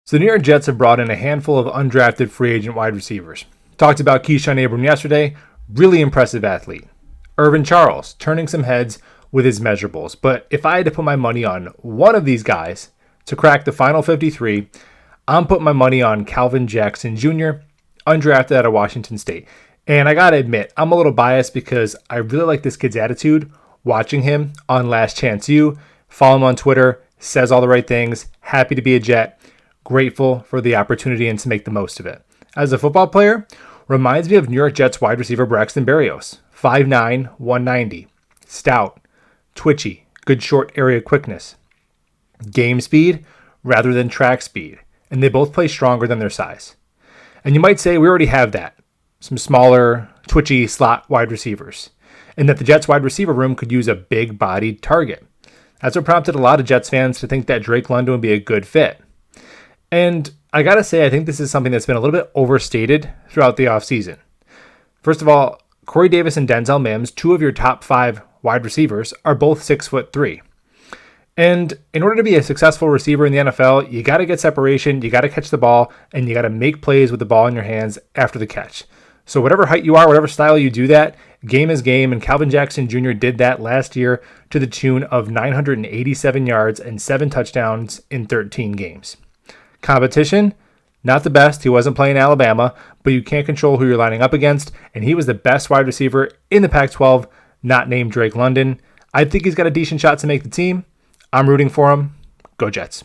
So the New York Jets have brought in a handful of undrafted free agent wide receivers. Talked about Keyshawn Abram yesterday. Really impressive athlete. Irvin Charles, turning some heads with his measurables. But if I had to put my money on one of these guys to crack the final 53, I'm putting my money on Calvin Jackson Jr., undrafted out of Washington State. And I gotta admit, I'm a little biased because I really like this kid's attitude. Watching him on Last Chance U, follow him on Twitter, says all the right things, happy to be a Jet. Grateful for the opportunity and to make the most of it. As a football player, reminds me of New York Jets wide receiver Braxton Berrios, 5'9", 190. Stout, twitchy, good short area quickness. Game speed rather than track speed, and they both play stronger than their size. And you might say we already have that. Some smaller, twitchy slot wide receivers, and that the Jets wide receiver room could use a big-bodied target. That's what prompted a lot of Jets fans to think that Drake London would be a good fit. And I gotta say, I think this is something that's been a little bit overstated throughout the offseason. First of all, Corey Davis and Denzel Mims, two of your top 5 wide receivers, are both 6'3". And in order to be a successful receiver in the NFL, you gotta get separation, you gotta catch the ball, and you gotta make plays with the ball in your hands after the catch. So whatever height you are, whatever style you do that, game is game, and Calvin Jackson Jr. did that last year to the tune of 987 yards and 7 touchdowns in 13 games. Competition, not the best. He wasn't playing Alabama, but you can't control who you're lining up against, and he was the best wide receiver in the Pac-12, not named Drake London. I think he's got a decent shot to make the team. I'm rooting for him. Go Jets.